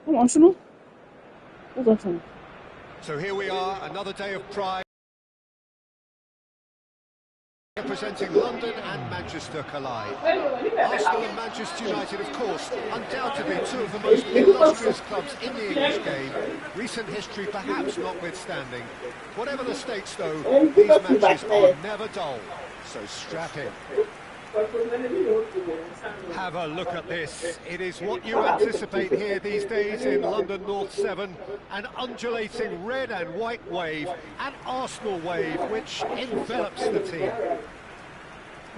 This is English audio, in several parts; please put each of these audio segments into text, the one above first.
Come on, şunu. Uzatın. So here we are, another day of pride. Representing London and Manchester collide. Arsenal and Manchester United, of course, undoubtedly two of the most illustrious clubs in the English game. Recent history perhaps notwithstanding. Whatever the stakes, though, these matches are never dull. So strap in. Have a look at this. It is what you anticipate here these days in London North 7. An undulating red and white wave, an Arsenal wave which envelops the team.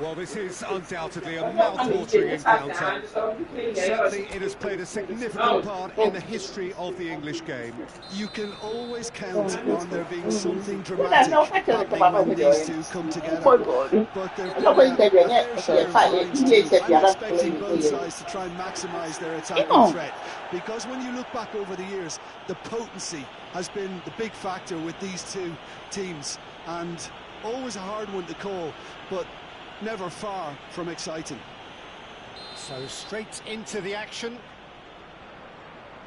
Well, this is undoubtedly a mouth-watering encounter. Certainly it has played a significant part in the history of the English game. You can always count on there being something dramatic happening when these two come together. But there's been a fair share of times I'm expecting both sides to try and maximise their attacking threat. Because when you look back over the years, the potency has been the big factor with these two teams. And always a hard one to call, but never far from exciting. So straight into the action.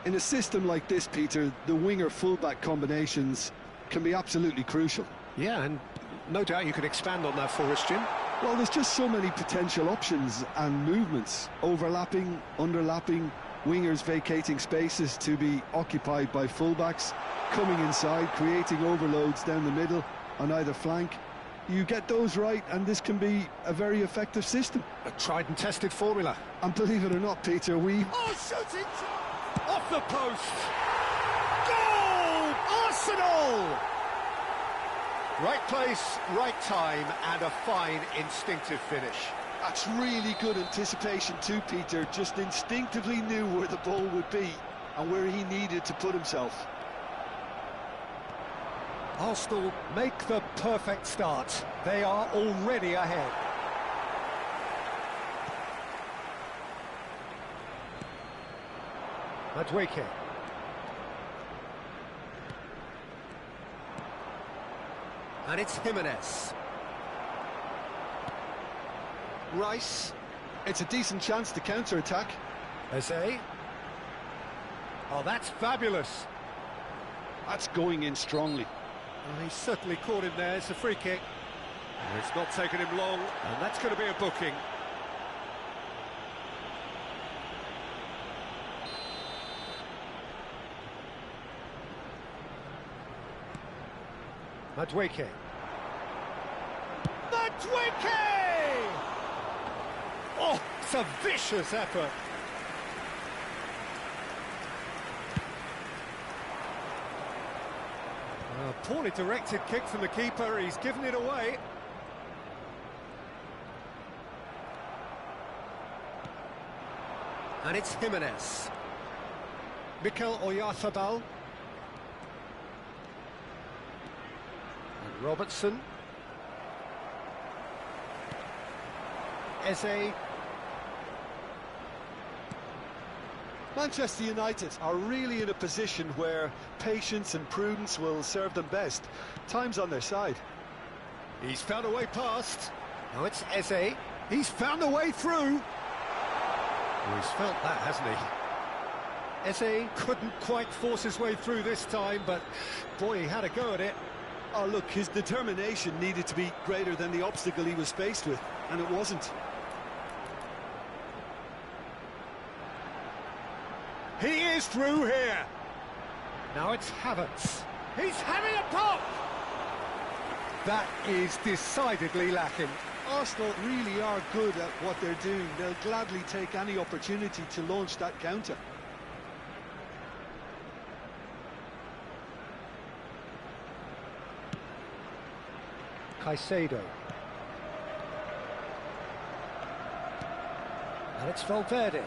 In a system like this, Peter, the winger-fullback combinations can be absolutely crucial. Yeah, and no doubt you could expand on that for us, Jim. Well, there's just so many potential options and movements. Overlapping, underlapping, wingers vacating spaces to be occupied by fullbacks, coming inside, creating overloads down the middle on either flank. You get those right, and this can be a very effective system. A tried and tested formula. And believe it or not, Peter, Oh, shooting! Off the post! Goal! Arsenal! Right place, right time, and a fine instinctive finish. That's really good anticipation too, Peter. Just instinctively knew where the ball would be and where he needed to put himself. Arsenal make the perfect start. They are already ahead. Madueke. And it's Jimenez. Rice. It's a decent chance to counter-attack. Eze. Oh, that's fabulous. That's going in strongly. Well, he's certainly caught him there. It's a free kick. And it's not taken him long, and that's going to be a booking. Madueke. Madueke! Oh, it's a vicious effort. A poorly directed kick from the keeper, he's given it away. And it's Jimenez. Mikel Oyarzabal. And Robertson. Eze. Manchester United are really in a position where patience and prudence will serve them best. Time's on their side. He's found a way past. Now it's Eze. He's found a way through. Well, he's felt that, hasn't he? Eze couldn't quite force his way through this time, but boy, he had a go at it. Oh, look, his determination needed to be greater than the obstacle he was faced with, and it wasn't. He is through here. Now it's Havertz. He's having a pop. That is decidedly lacking. Arsenal really are good at what they're doing. They'll gladly take any opportunity to launch that counter. Caicedo. And it's Valverde.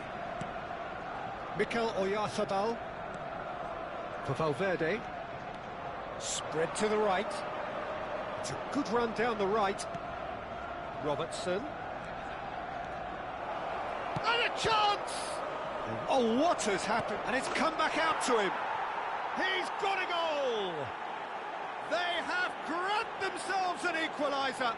Mikel Oyarzabal for Valverde. Spread to the right. It's a good run down the right. Robertson. And a chance! Oh, what has happened? And it's come back out to him. He's got a goal! They have grabbed themselves an equaliser.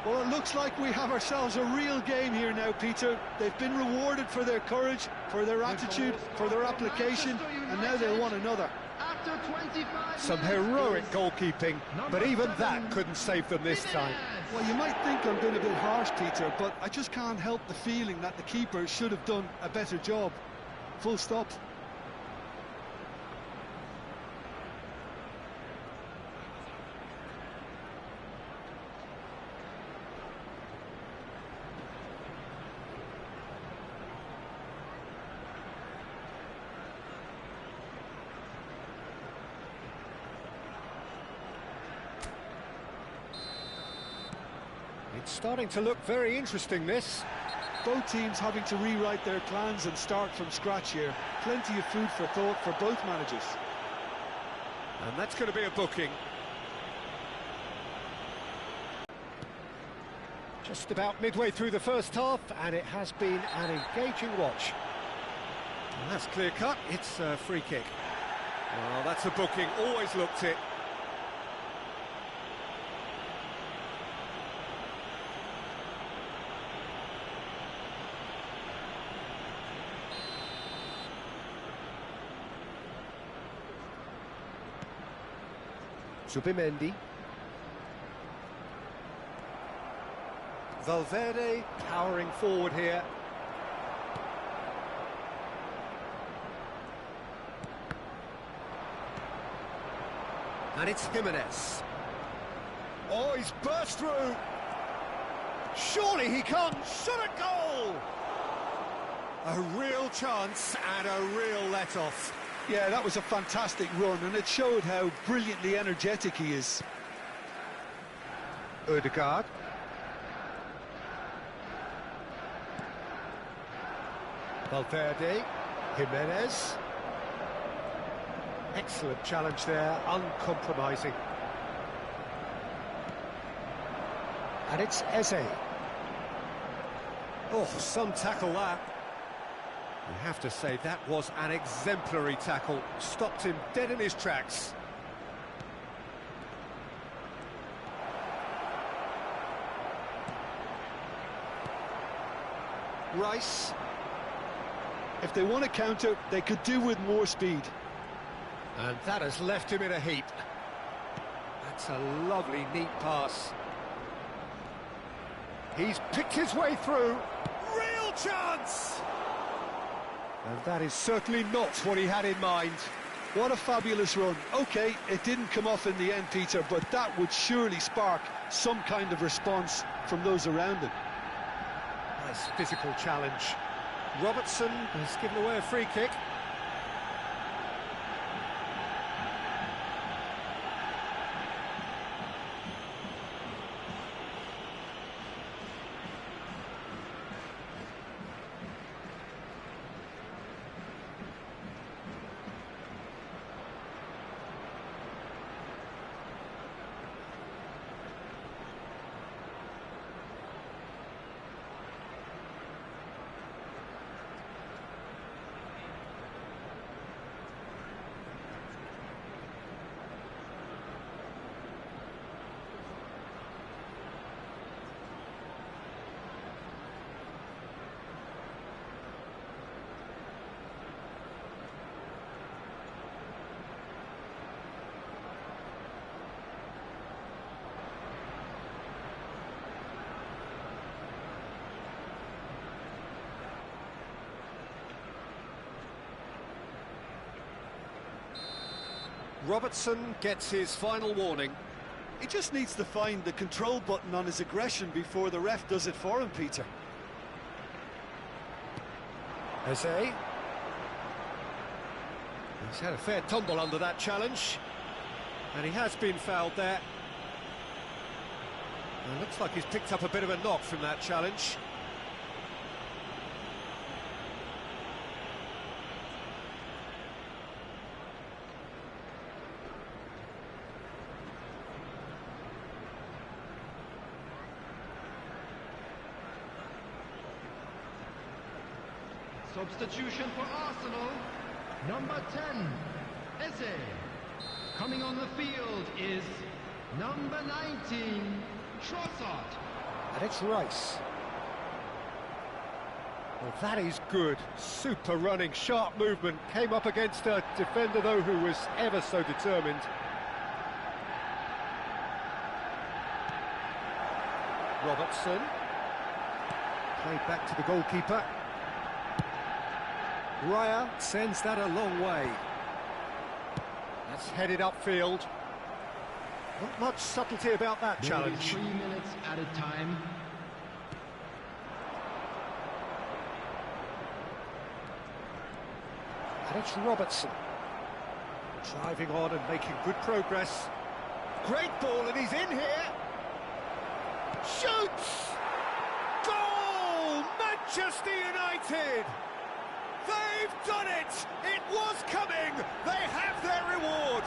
Well, it looks like we have ourselves a real game here now, Peter. They've been rewarded for their courage, for their attitude, for their application, and now they want another. Some heroic goalkeeping, but even that couldn't save them this time. Well, you might think I'm being a bit harsh, Peter, but I just can't help the feeling that the keeper should have done a better job. Full stop. It's starting to look very interesting, this. Both teams having to rewrite their plans and start from scratch here. Plenty of food for thought for both managers. And that's going to be a booking. Just about midway through the first half, and it has been an engaging watch. And that's clear-cut, it's a free kick. Well, that's a booking, always looked it. Zubimendi. Valverde powering forward here. And it's Jimenez. Oh, he's burst through. Surely he can't shot a goal. A real chance and a real let-off. Yeah, that was a fantastic run, and it showed how brilliantly energetic he is. Ødegaard. Valverde. Jimenez. Excellent challenge there, uncompromising. And it's Eze. Oh, some tackle that. You have to say that was an exemplary tackle. Stopped him dead in his tracks. Rice. If they want to counter, they could do with more speed. And that has left him in a heap. That's a lovely, neat pass. He's picked his way through. Real chance! And that is certainly not what he had in mind. What a fabulous run. OK, it didn't come off in the end, Peter, but that would surely spark some kind of response from those around him. Nice physical challenge. Robertson has given away a free kick. Robertson gets his final warning. He just needs to find the control button on his aggression before the ref does it for him, Peter. Eze. He's had a fair tumble under that challenge. And he has been fouled there. And it looks like he's picked up a bit of a knock from that challenge. Substitution for Arsenal, number 10, Eze. Coming on the field is number 19, Trossard. And it's Rice. Well, that is good. Super running, sharp movement. Came up against a defender, though, who was ever so determined. Robertson. Played back to the goalkeeper. Raya sends that a long way. That's headed upfield. Not much subtlety about that challenge. 3 minutes at a time. And it's Robertson. Driving on and making good progress. Great ball, and he's in here. Shoots! Goal! Manchester United! They've done it! It was coming! They have their reward!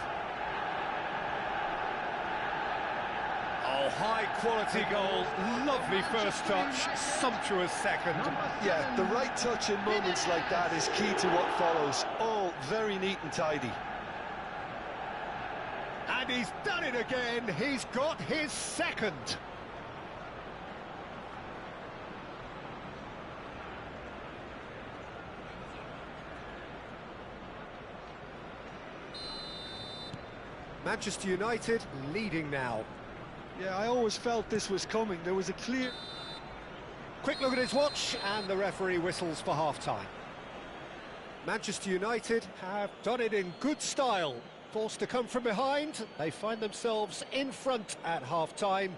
Oh, high-quality goal. Lovely first touch. Sumptuous second. Yeah, the right touch in moments like that is key to what follows. All very neat and tidy. And he's done it again. He's got his second. Manchester United leading now. Yeah, I always felt this was coming. There was a clear... Quick look at his watch, and the referee whistles for half-time. Manchester United have done it in good style. Forced to come from behind, they find themselves in front at half-time,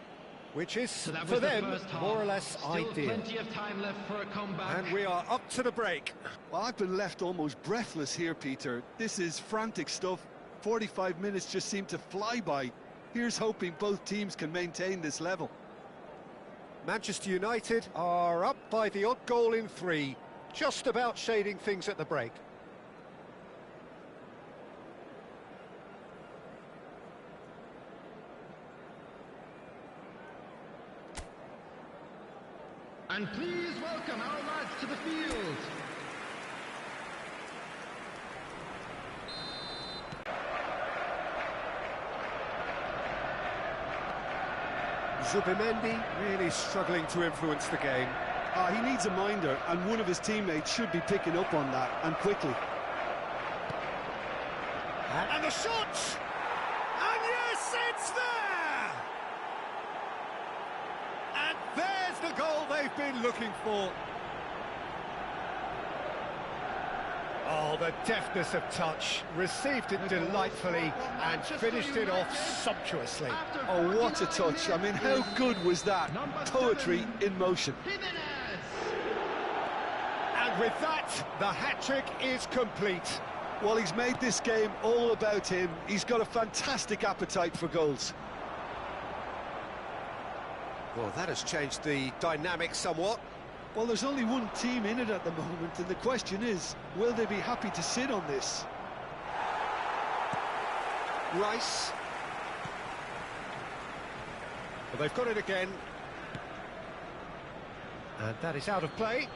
which is, So that for was the them, first half. more or less Still ideal. plenty of time left for a comeback. And we are up to the break. Well, I've been left almost breathless here, Peter. This is frantic stuff. 45 minutes just seem to fly by. Here's hoping both teams can maintain this level. Manchester United are up by the odd goal in 3, just about shading things at the break. And please welcome our lads to the field. Zubimendi really struggling to influence the game. He needs a minder, and one of his teammates should be picking up on that, and quickly. And the shot! And yes, it's there! And there's the goal they've been looking for. Oh, the deftness of touch. Received it delightfully and finished it off sumptuously. Oh, what a touch. I mean, how good was that? Poetry in motion. And with that, the hat-trick is complete. Well, he's made this game all about him. He's got a fantastic appetite for goals. Well, that has changed the dynamic somewhat. Well, there's only one team in it at the moment, and the question is, will they be happy to sit on this? Rice. Well, they've got it again. And that is out of play.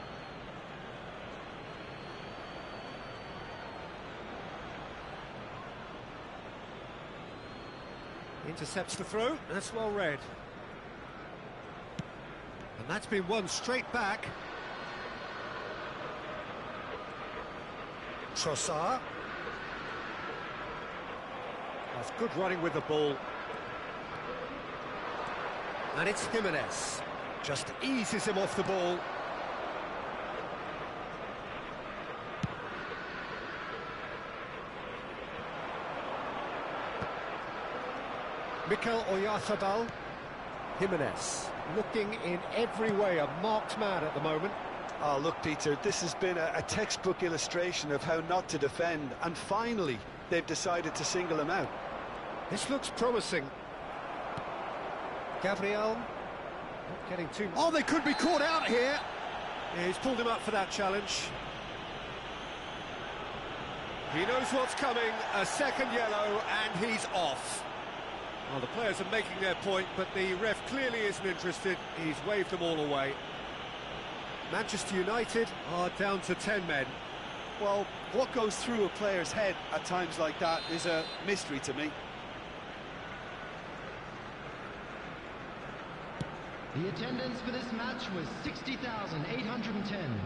Intercepts the throw, that's well read. And that's been won straight back. Trossard. That's good running with the ball. And it's Jimenez. Just eases him off the ball. Mikel Oyarzabal. Jimenez, looking in every way a marked man at the moment. Oh, look, Peter, this has been a textbook illustration of how not to defend, and finally, they've decided to single him out. This looks promising. Gabriel, not getting too... Oh, they could be caught out here! Yeah, he's pulled him up for that challenge. He knows what's coming, a second yellow, and he's off. Well, the players are making their point, but the ref clearly isn't interested. He's waved them all away. Manchester United are down to 10 men. Well, what goes through a player's head at times like that is a mystery to me. The attendance for this match was 60,810.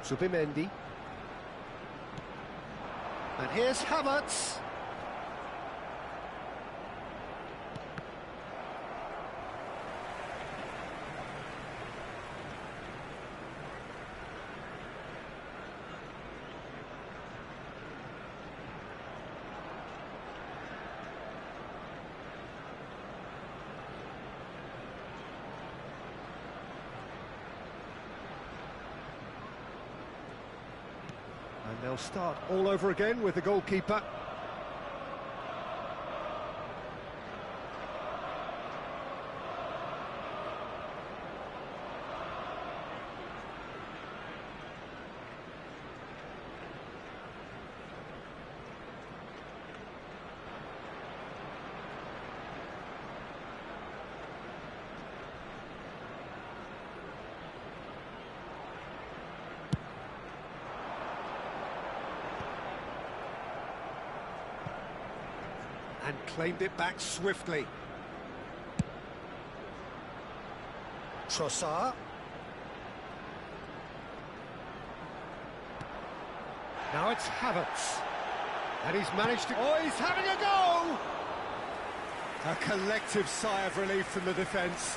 Zubimendi. And here's Havertz. And they'll start all over again with the goalkeeper. And claimed it back swiftly. Trossard. Now it's Havertz. And he's managed to... Oh, he's having a go! A collective sigh of relief from the defence.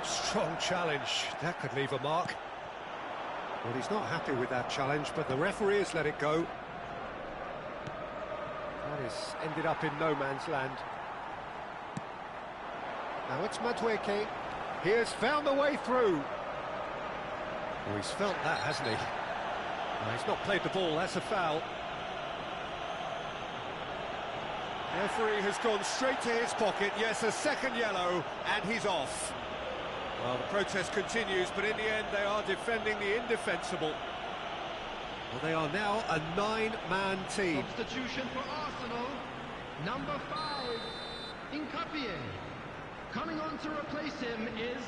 Strong challenge. That could leave a mark. Well, he's not happy with that challenge, but the referee has let it go. That has ended up in no man's land. Now it's Madueke. He has found the way through. Oh, he's felt that, hasn't he? No, he's not played the ball, that's a foul. The referee has gone straight to his pocket. Yes, a second yellow, and he's off. Well, the protest continues, but in the end they are defending the indefensible. Well, they are now a 9-man team. Substitution for Arsenal, number 5, Nkapie. Coming on to replace him is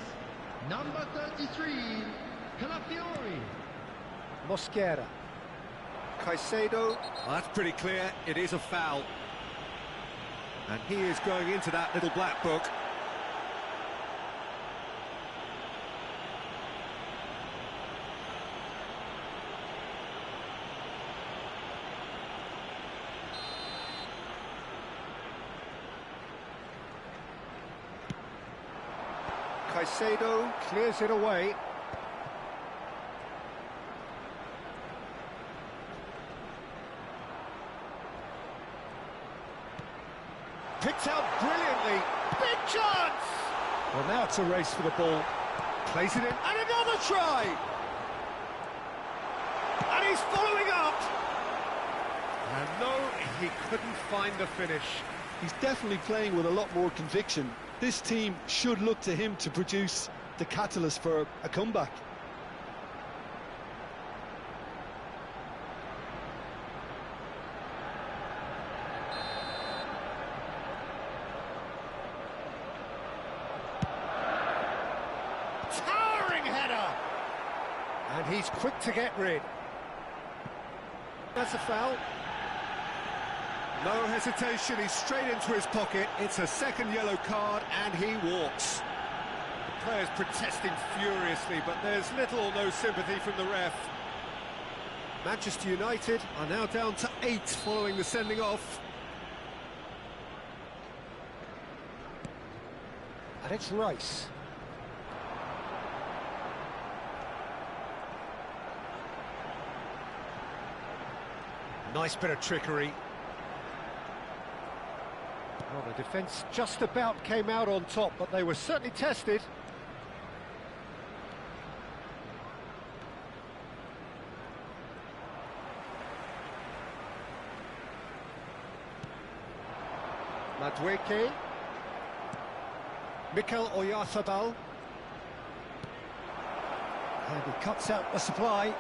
number 33, Calafiori. Mosquera. Caicedo. Well, that's pretty clear, it is a foul. And he is going into that little black book. Caicedo clears it away. Picked out brilliantly. Big chance! Well, now it's a race for the ball. Plays it in, and another try! And he's following up! And no, he couldn't find the finish. He's definitely playing with a lot more conviction. This team should look to him to produce the catalyst for a comeback. Towering header! And he's quick to get rid. That's a foul. No hesitation, he's straight into his pocket. It's a second yellow card, and he walks. The players protesting furiously, but there's little or no sympathy from the ref. Manchester United are now down to 8 following the sending off. And it's Rice. Nice bit of trickery. Well, the defence just about came out on top, but they were certainly tested. Madueke. Mikel Oyarzabal. And he cuts out the supply.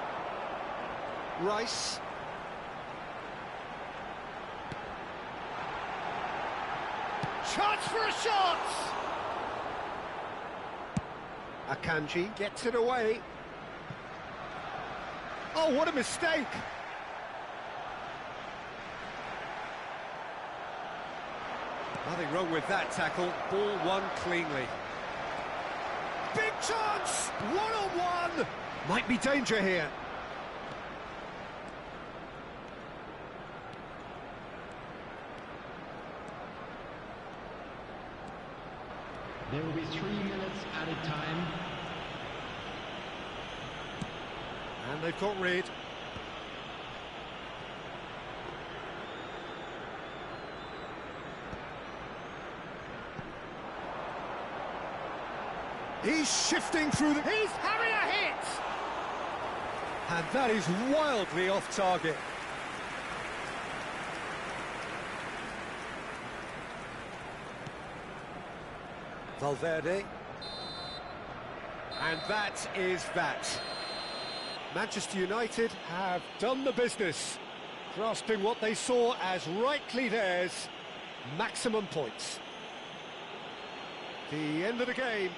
Chance for a shot! Akanji gets it away. Oh, what a mistake! Nothing wrong with that tackle. Ball won cleanly. Big chance! One-on-one! Might be danger here. There will be 3 minutes added time. And they've got rid. He's shifting through the... He's having a hit! And that is wildly off target. Valverde. And that is that. Manchester United have done the business, grasping what they saw as rightly theirs, maximum points. The end of the game.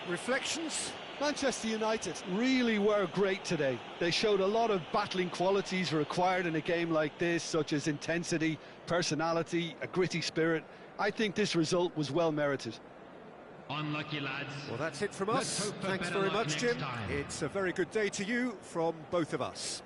Reflections? Manchester United really were great today. They showed a lot of battling qualities required in a game like this, such as intensity, personality, a gritty spirit. I think this result was well merited. Unlucky, lads. Well, that's it from Let's us. hope for Thanks better very luck much, next Jim. time. It's a very good day to you from both of us.